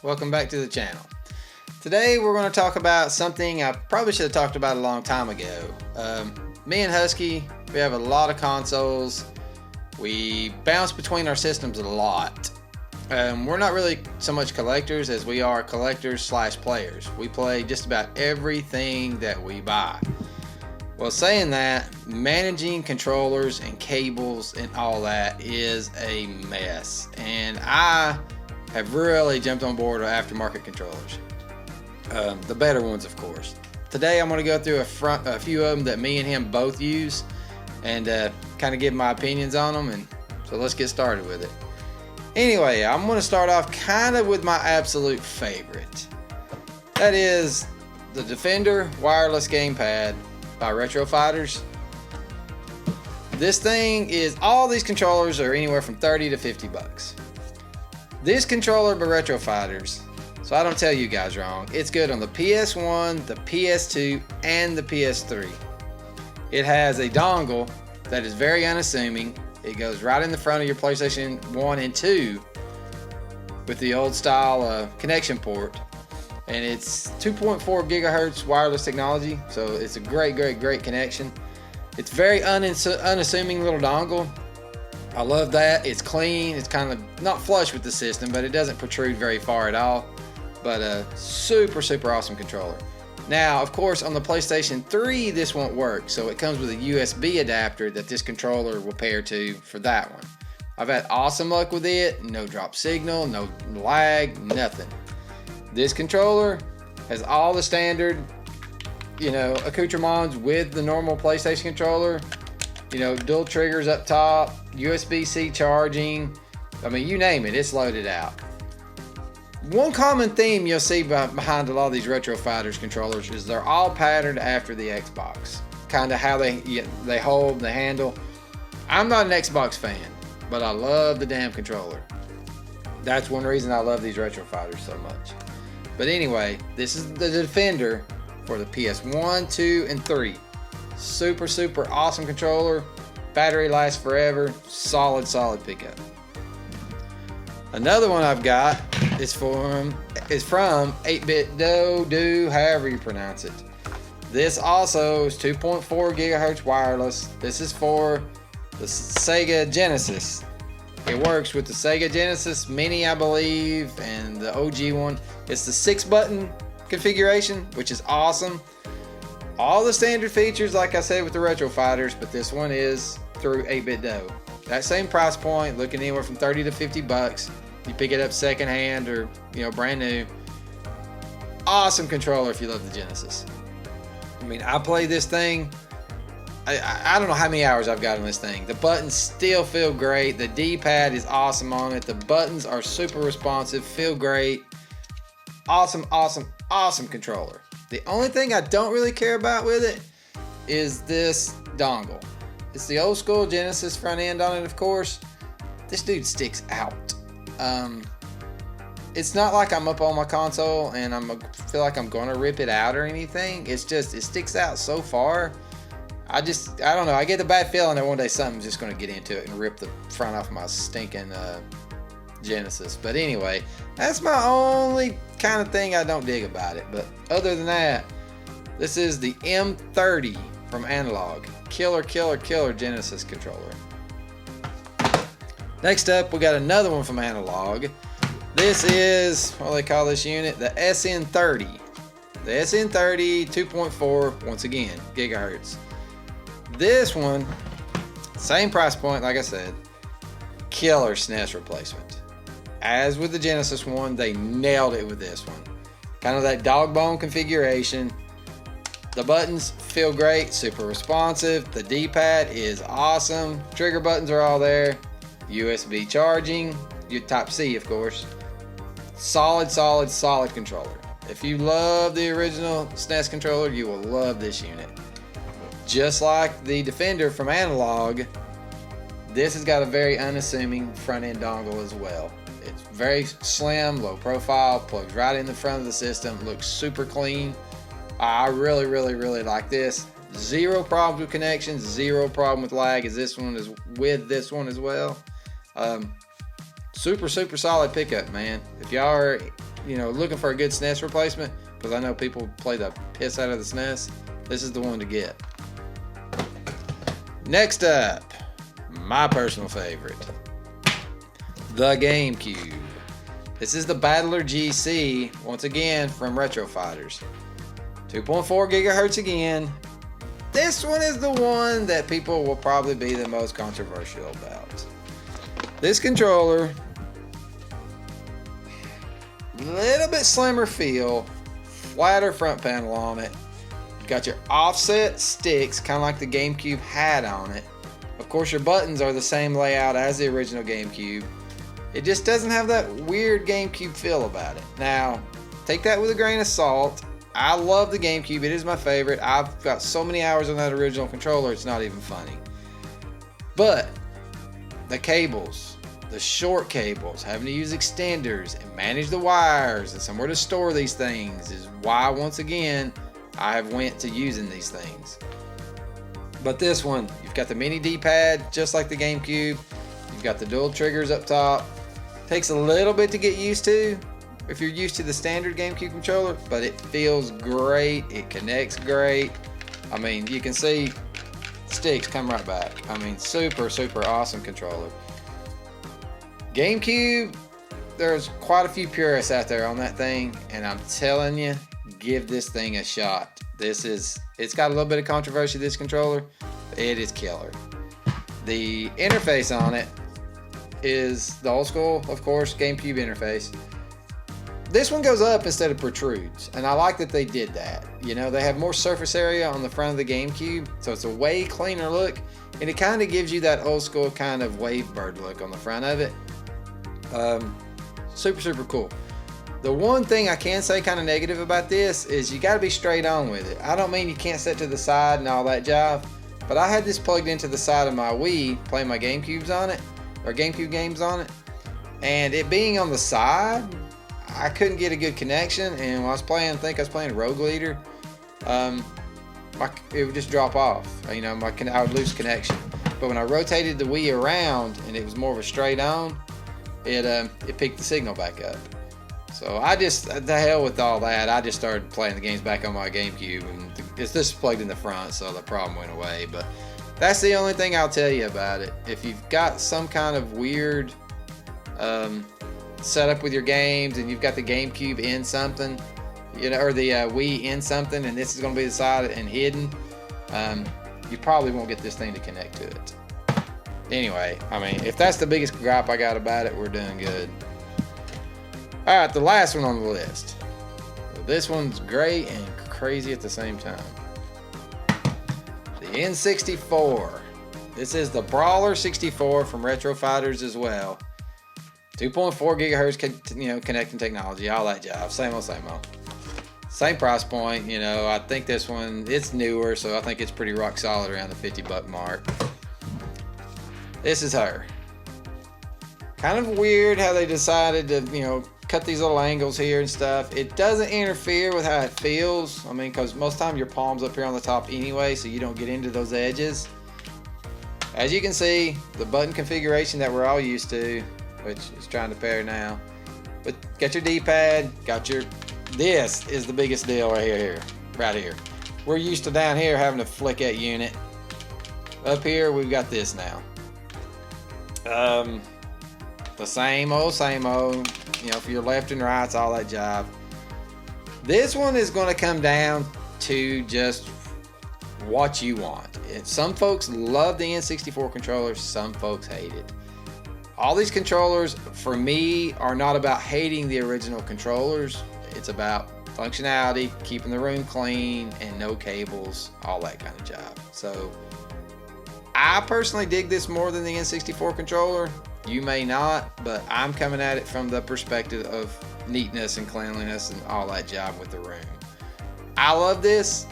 welcome back to the channel. Today we're going to talk about something I probably should have talked about a long time ago. Me and Husky, we have a lot of consoles. We bounce between our systems a lot. We're not really so much collectors as we are collectors slash players. We play just about everything that we buy. Well, saying that, managing controllers and cables and all that is a mess. And I have really jumped on board with aftermarket controllers. The better ones, of course. Today I'm going to go through a few of them that me and him both use and kind of give my opinions on them. And so let's get started with it. Anyway, I'm going to start off kind of with my absolute favorite. That is the Defender wireless gamepad by Retro Fighters. This thing is, all these controllers are anywhere from 30 to 50 bucks. This controller by Retro Fighters, so I don't tell you guys wrong, it's good on the PS1, the PS2, and the PS3. It has a dongle that is very unassuming. It goes right in the front of your PlayStation 1 and 2 with the old style connection port. And it's 2.4 gigahertz wireless technology, so it's a great connection. It's very unassuming little dongle. I love that. It's clean. It's kind of not flush with the system, but it doesn't protrude very far at all. But a super awesome controller. Now, of course, on the PlayStation 3, this won't work, so it comes with a USB adapter that this controller will pair to for that one. I've had awesome luck with it. No drop signal, no lag, nothing. This controller has all the standard, accoutrements with the normal PlayStation controller. Dual triggers up top, USB-C charging. I mean, you name it, it's loaded out. One common theme you'll see behind a lot of these Retro Fighters controllers is they're all patterned after the Xbox. Kind of how they hold, the handle. I'm not an Xbox fan, but I love the damn controller. That's one reason I love these Retro Fighters so much. But anyway, this is the Defender for the PS1, 2, and 3. Super awesome controller. Battery lasts forever. Solid pickup. Another one I've got is from 8-Bit Do, however you pronounce it. This also is 2.4 gigahertz wireless. This is for the Sega Genesis. It works with the Sega Genesis Mini, I believe, and the OG one. It's the 6-button configuration, which is awesome. All the standard features, like I said, with the Retro Fighters, but this one is through 8-Bit Do. That same price point, looking anywhere from 30 to 50 bucks. You pick it up secondhand or, brand new. Awesome controller if you love the Genesis. I mean, I play this thing. I don't know how many hours I've got on this thing. The buttons still feel great. The D-pad is awesome on it. The buttons are super responsive, feel great. Awesome controller. The only thing I don't really care about with it is this dongle. It's the old school Genesis front end on it, of course. This dude sticks out. It's not like I'm up on my console and I feel like I'm gonna rip it out or anything. It's just, it sticks out so far. I don't know. I get the bad feeling that one day something's just gonna get into it and rip the front off my stinking Genesis. But anyway, that's my only kind of thing I don't dig about it. But other than that, this is the M30 from Analog. Killer Genesis controller. Next up, we got another one from Analog. This is, what do they call this unit? The SN30. The SN30 2.4, once again, gigahertz. This one, same price point, like I said, killer SNES replacement. As with the Genesis one, they nailed it with this one. Kind of that dog bone configuration. The buttons feel great, super responsive. The D-pad is awesome. Trigger buttons are all there. USB charging, your Type-C, of course. Solid controller. If you love the original SNES controller, you will love this unit. Just like the Defender from Analog, this has got a very unassuming front end dongle as well. It's very slim, low profile, plugs right in the front of the system, looks super clean. I really like this. Zero problems with connections, zero problem with lag as this one is with this one as well. Super solid pickup, man. If y'all are looking for a good SNES replacement, because I know people play the piss out of the SNES, this is the one to get. Next up, my personal favorite, the GameCube. This is the Battler GC, once again from Retro Fighters. 2.4 gigahertz again. This one is the one that people will probably be the most controversial about. This controller, little bit slimmer feel, flatter front panel on it. You've got your offset sticks, kind of like the GameCube had on it. Of course, your buttons are the same layout as the original GameCube. It just doesn't have that weird GameCube feel about it. Now, take that with a grain of salt. I love the GameCube. It is my favorite. I've got so many hours on that original controller, it's not even funny. But the cables, the short cables, having to use extenders and manage the wires and somewhere to store these things is why, once again, I have went to using these things. But this one, you've got the mini D-pad just like the GameCube. You've got the dual triggers up top. Takes a little bit to get used to if you're used to the standard GameCube controller, but it feels great. It connects great. I mean, you can see sticks come right back. I mean, super, super awesome controller. GameCube, there's quite a few purists out there on that thing, and I'm telling you, give this thing a shot. It's got a little bit of controversy, this controller. It is killer. The interface on it is the old school, of course, GameCube interface. This one goes up instead of protrudes, and I like that they did that. They have more surface area on the front of the GameCube, so it's a way cleaner look, and it kind of gives you that old school kind of wavebird look on the front of it. Super, super cool. The one thing I can say kind of negative about this is you got to be straight on with it. I don't mean you can't set to the side and all that jive, but I had this plugged into the side of my Wii, playing my GameCubes on it, or GameCube games on it, and it being on the side, I couldn't get a good connection, and when I was playing, I think I was playing Rogue Leader, it would just drop off. I would lose connection. But when I rotated the Wii around and it was more of a straight on, it picked the signal back up. So the hell with all that. I just started playing the games back on my GameCube, and this is plugged in the front, so the problem went away. But that's the only thing I'll tell you about it. If you've got some kind of weird setup with your games, and you've got the GameCube in something, or the Wii in something, and this is going to be the side and hidden, you probably won't get this thing to connect to it. Anyway, I mean, if that's the biggest gripe I got about it, we're doing good. Alright, the last one on the list. This one's great and crazy at the same time. The N64. This is the Brawler 64 from Retro Fighters as well. 2.4 gigahertz, connecting technology, all that jive. Same old, same old. Same price point, I think this one, it's newer, so I think it's pretty rock solid around the $50 mark. This is her. Kind of weird how they decided to, cut these little angles here and stuff. It doesn't interfere with how it feels. I mean, because most of the time your palm's up here on the top anyway, so you don't get into those edges. As you can see, the button configuration that we're all used to, which is trying to pair now. But got your D-pad, this is the biggest deal right here. We're used to down here having to flick that unit. Up here, we've got this now. The same old, for your left and rights, all that jive. This one is going to come down to just what you want. Some folks love the N64 controller, some folks hate it. All these controllers, for me, are not about hating the original controllers. It's about functionality, keeping the room clean, and no cables, all that kind of job. So, I personally dig this more than the N64 controller. You may not, but I'm coming at it from the perspective of neatness and cleanliness and all that job with the room. I love this,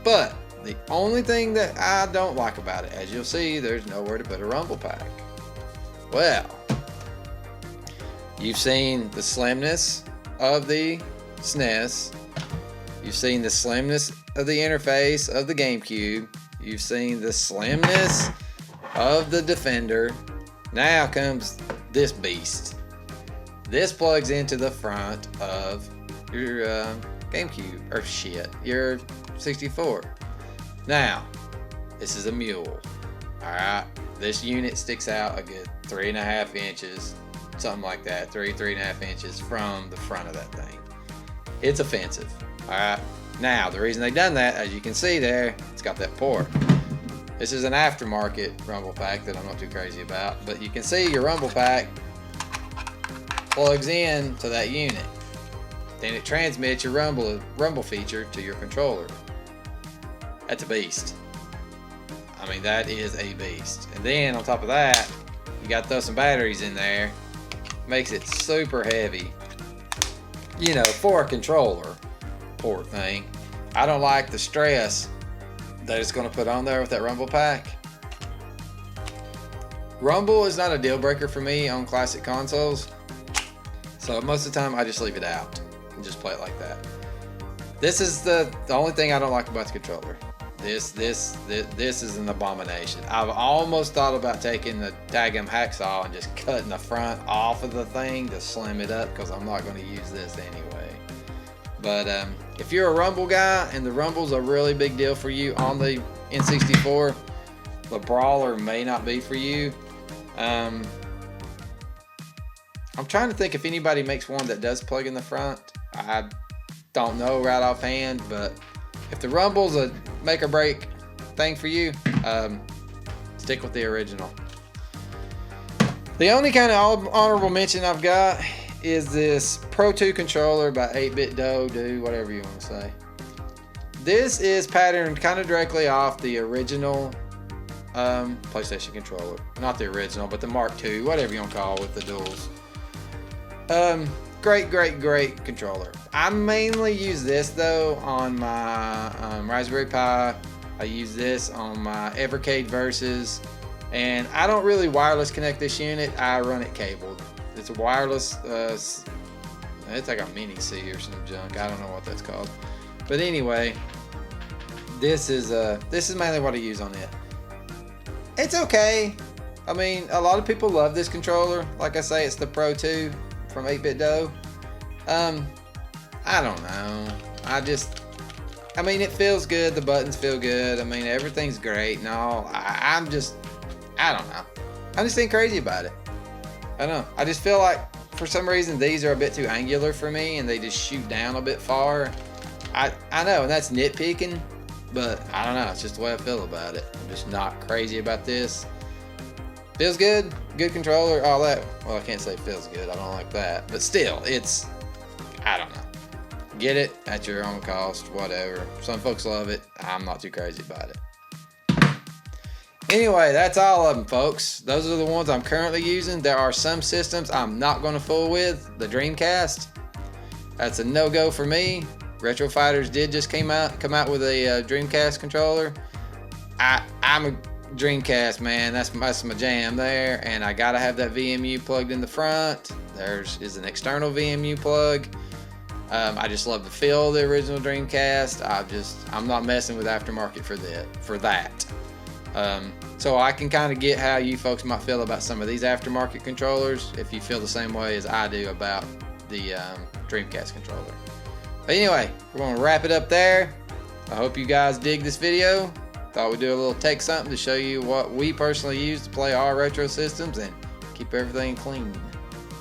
but the only thing that I don't like about it, as you'll see, there's nowhere to put a rumble pack. Well, you've seen the slimness of the SNES. You've seen the slimness of the interface of the GameCube. You've seen the slimness of the Defender. Now comes this beast. This plugs into the front of your GameCube, or shit, your 64. Now, this is a mule. Alright, this unit sticks out a good 3.5 inches, something like that, 3.5 inches from the front of that thing. It's offensive. Alright, now the reason they done that, as you can see there, it's got that port. This is an aftermarket rumble pack that I'm not too crazy about, but you can see your rumble pack plugs in to that unit. Then it transmits your rumble feature to your controller. That's a beast. I mean, that is a beast. And then on top of that, you got to throw some batteries in there. Makes it super heavy. You know, for a controller port thing. I don't like the stress that it's going to put on there with that rumble pack. Rumble is not a deal breaker for me on classic consoles. So most of the time I just leave it out and just play it like that. This is the only thing I don't like about the controller. This is an abomination. I've almost thought about taking the daggum hacksaw and just cutting the front off of the thing to slim it up, because I'm not going to use this anyway. But if you're a rumble guy and the rumble's a really big deal for you on the N64, the brawler may not be for you. I'm trying to think if anybody makes one that does plug in the front. I don't know right offhand, but if the rumble's a make or break thing for you, stick with the original. The only kind of honorable mention I've got is this Pro 2 controller by 8-Bit Do, whatever you want to say. This is patterned kind of directly off the original PlayStation controller. Not the original, but the Mark II, whatever you want to call it, with the duals. Great controller. I mainly use this though on my Raspberry Pi. I use this on my Evercade Versus, and I don't really wireless connect this unit. I run it cabled. It's a wireless. It's like a mini C or some junk. I don't know what that's called. But anyway, this is mainly what I use on it. It's okay. I mean, a lot of people love this controller. Like I say, it's the Pro 2 from 8-Bit Do. I don't know. I mean, it feels good. The buttons feel good. I mean, everything's great and all. I don't know. I'm just ain't crazy about it. I don't know. I just feel like for some reason these are a bit too angular for me, and they just shoot down a bit far. I know, and that's nitpicking, but I don't know. It's just the way I feel about it. I'm just not crazy about this. Feels good, good controller, all that. Well, I can't say it feels good, I don't like that. But still, it's, I don't know. Get it at your own cost, whatever. Some folks love it. I'm not too crazy about it. Anyway, that's all of them, folks. Those are the ones I'm currently using. There are some systems I'm not going to fool with. The Dreamcast, that's a no-go for me. Retro Fighters did just come out with a Dreamcast controller. I'm a Dreamcast man, that's my jam there, and I gotta have that VMU plugged in the front. There's is an external VMU plug. I just love the feel of the original Dreamcast. I'm not messing with aftermarket for that. So I can kind of get how you folks might feel about some of these aftermarket controllers if you feel the same way as I do about the Dreamcast controller. But anyway, we're going to wrap it up there. I hope you guys dig this video. Thought we'd do a little take something to show you what we personally use to play our retro systems and keep everything clean.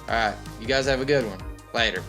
Alright, you guys have a good one. Later.